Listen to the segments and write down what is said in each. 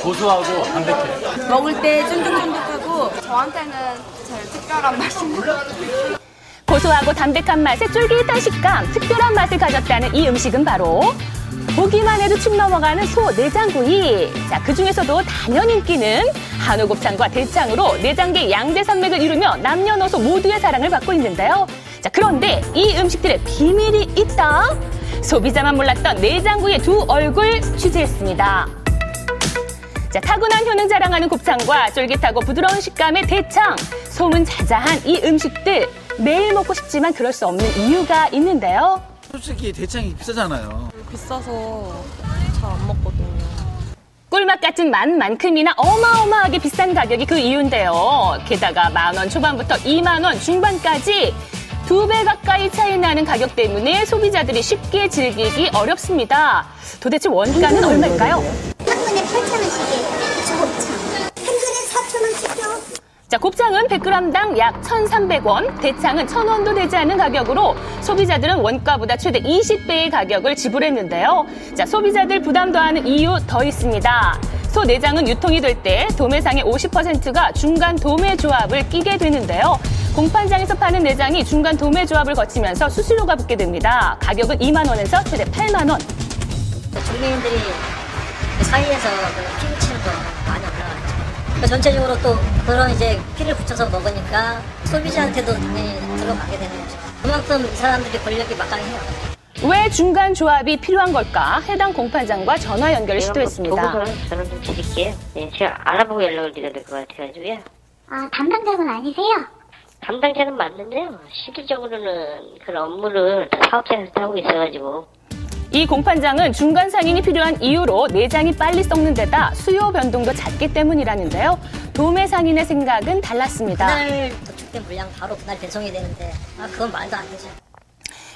고소하고 담백해. 먹을 때 쫀득쫀득하고 저한테는 제일 특별한 맛입니다. 고소하고 담백한 맛에 쫄깃한 식감, 특별한 맛을 가졌다는 이 음식은 바로 보기만 해도 축 넘어가는 소 내장구이. 자, 그중에서도 단연 인기는 한우 곱창과 대창으로 내장계 양대 산맥을 이루며 남녀노소 모두의 사랑을 받고 있는데요. 자, 그런데 이 음식들의 비밀이 있다. 소비자만 몰랐던 내장구이의 두 얼굴 취재했습니다. 자, 타고난 효능 자랑하는 곱창과 쫄깃하고 부드러운 식감의 대창. 소문자자한 이 음식들. 매일 먹고 싶지만 그럴 수 없는 이유가 있는데요. 솔직히 대창이 비싸잖아요. 비싸서 잘 안 먹거든요. 꿀맛 같은 맛만큼이나 어마어마하게 비싼 가격이 그 이유인데요. 게다가 10,000원 초반부터 20,000원 중반까지 2배 가까이 차이 나는 가격 때문에 소비자들이 쉽게 즐기기 어렵습니다. 도대체 원가는 얼마일까요? 한 분에 8,000원씩이에요. 저 곱창. 한 근에 4,000원씩이요. 자, 곱창은 100g당 약 1,300원, 대창은 1,000원도 되지 않는 가격으로 소비자들은 원가보다 최대 20배의 가격을 지불했는데요. 자, 소비자들 부담 더하는 이유 더 있습니다. 소 내장은 유통이 될 때 도매상의 50%가 중간 도매조합을 끼게 되는데요. 공판장에서 파는 내장이 중간 도매조합을 거치면서 수수료가 붙게 됩니다. 가격은 20,000원에서 최대 80,000원. 주민들이 사이에서 피 붙이는 거 많이 올라가죠. 전체적으로 또 그런 이제 피를 붙여서 먹으니까 소비자한테도 당연히 들어가게 되는 거죠. 그만큼 이 사람들이 권력이 막강해요. 왜 중간 조합이 필요한 걸까? 해당 공판장과 전화 연결을 시도했습니다. 보고서는 저는 좀 드릴게요. 네, 제가 알아보고 연락을 드려야 될 것 같아가지고요. 아, 담당자분 아니세요? 담당자는 맞는데요. 실질적으로는 그런 업무를 사업장에서 하고 있어가지고. 이 공판장은 중간 상인이 필요한 이유로 내장이 빨리 썩는 데다 수요 변동도 잦기 때문이라는데요. 도매 상인의 생각은 달랐습니다. 그날 도축된 물량 바로 그날 배송이 되는데 그건 말도 안 되죠.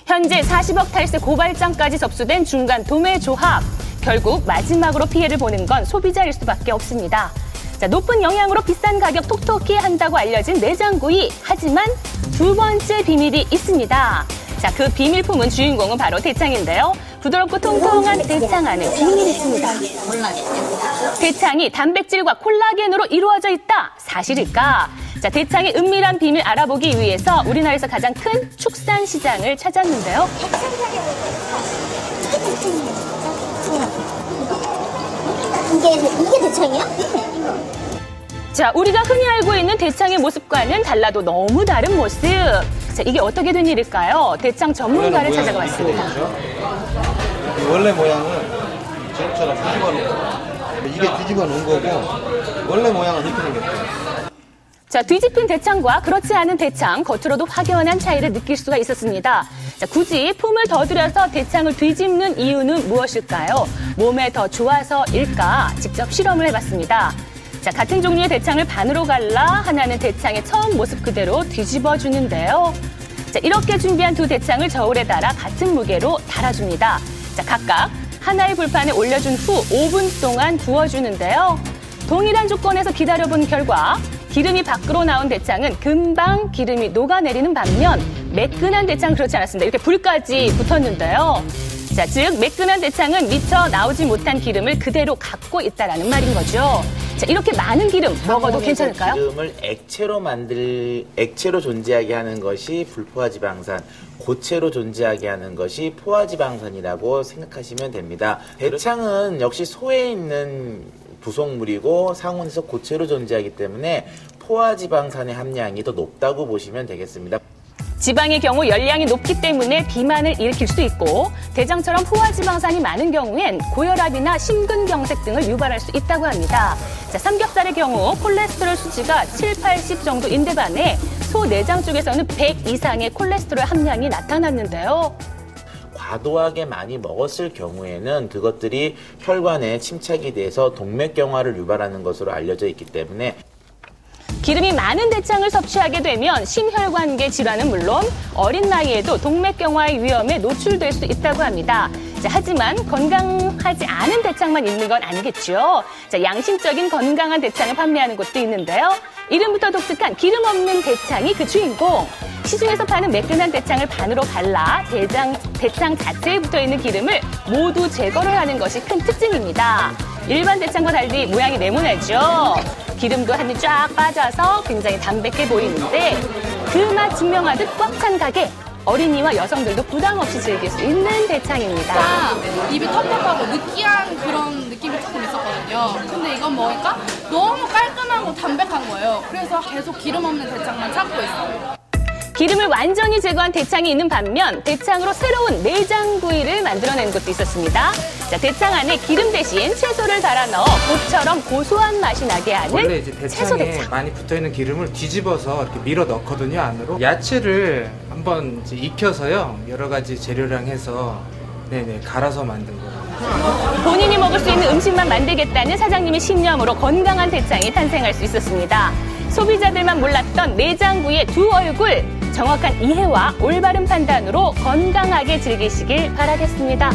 현재 40억 탈세 고발장까지 접수된 중간 도매 조합. 결국 마지막으로 피해를 보는 건 소비자일 수밖에 없습니다. 자, 높은 영양으로 비싼 가격 톡톡히 한다고 알려진 내장구이. 하지만 두 번째 비밀이 있습니다. 자, 그 비밀품은 주인공은 바로 대창인데요. 부드럽고 통통한 대창 안에 비밀이 있습니다. 대창이 단백질과 콜라겐으로 이루어져 있다. 사실일까? 자, 대창의 은밀한 비밀 알아보기 위해서 우리나라에서 가장 큰 축산 시장을 찾았는데요. 이게 대창이야? 자, 우리가 흔히 알고 있는 대창의 모습과는 달라도 너무 다른 모습. 자, 이게 어떻게 된 일일까요? 대창 전문가를 찾아가 봤습니다. 원래 모양은 저처럼 뒤집어 놓은 거. 이게 뒤집어 놓은 거고 원래 모양은 이렇게 생겼어요. 자, 뒤집힌 대창과 그렇지 않은 대창, 겉으로도 확연한 차이를 느낄 수가 있었습니다. 자, 굳이 품을 더 들여서 대창을 뒤집는 이유는 무엇일까요? 몸에 더 좋아서일까? 직접 실험을 해봤습니다. 자, 같은 종류의 대창을 반으로 갈라 하나는 대창의 처음 모습 그대로 뒤집어 주는데요. 자, 이렇게 준비한 두 대창을 저울에 달아 같은 무게로 달아줍니다. 자, 각각 하나의 불판에 올려준 후 5분 동안 구워주는데요. 동일한 조건에서 기다려본 결과 기름이 밖으로 나온 대창은 금방 기름이 녹아내리는 반면 매끈한 대창은 그렇지 않았습니다. 이렇게 불까지 붙었는데요. 자, 즉 매끈한 대창은 미처 나오지 못한 기름을 그대로 갖고 있다라는 말인 거죠. 자, 이렇게 많은 기름 먹어도 괜찮을까요? 기름을 액체로 존재하게 하는 것이 불포화지방산, 고체로 존재하게 하는 것이 포화지방산이라고 생각하시면 됩니다. 대창은 역시 소에 있는 부속물이고 상온에서 고체로 존재하기 때문에 포화지방산의 함량이 더 높다고 보시면 되겠습니다. 지방의 경우 열량이 높기 때문에 비만을 일으킬 수 있고 대장처럼 포화지방산이 많은 경우엔 고혈압이나 심근경색 등을 유발할 수 있다고 합니다. 자, 삼겹살의 경우 콜레스테롤 수치가 7, 80 정도인데 반해 소 내장 쪽에서는 100 이상의 콜레스테롤 함량이 나타났는데요. 과도하게 많이 먹었을 경우에는 그것들이 혈관에 침착이 돼서 동맥경화를 유발하는 것으로 알려져 있기 때문에 기름이 많은 대창을 섭취하게 되면 심혈관계 질환은 물론 어린 나이에도 동맥경화의 위험에 노출될 수 있다고 합니다. 자, 하지만 건강하지 않은 대창만 있는 건 아니겠죠. 자, 양심적인 건강한 대창을 판매하는 곳도 있는데요. 이름부터 독특한 기름 없는 대창이 그 주인공. 시중에서 파는 매끈한 대창을 반으로 갈라 대창 자체에 붙어있는 기름을 모두 제거를 하는 것이 큰 특징입니다. 일반 대창과 달리 모양이 네모나죠. 기름도 한입 쫙 빠져서 굉장히 담백해 보이는데 그 맛 증명하듯 꽉 찬 가게. 어린이와 여성들도 부담 없이 즐길 수 있는 대창입니다. 입이 텁텁하고 느끼한 그런 느낌이 조금 있었거든요. 근데 이건 뭐니까 너무 깔끔하고 담백한 거예요. 그래서 계속 기름 없는 대창만 찾고 있어요. 기름을 완전히 제거한 대창이 있는 반면 대창으로 새로운 내장구이를 만들어낸 것도 있었습니다. 자, 대창 안에 기름 대신 채소를 달아 넣어 곱처럼 고소한 맛이 나게 하는 원래 이제 채소 대창에 대창. 많이 붙어있는 기름을 뒤집어서 이렇게 밀어 넣거든요, 안으로. 야채를 한번 이제 익혀서요, 여러 가지 재료랑 해서 갈아서 만든 거예요. 본인이 먹을 수 있는 음식만 만들겠다는 사장님의 신념으로 건강한 대창이 탄생할 수 있었습니다. 소비자들만 몰랐던 내장구이의 두 얼굴, 정확한 이해와 올바른 판단으로 건강하게 즐기시길 바라겠습니다.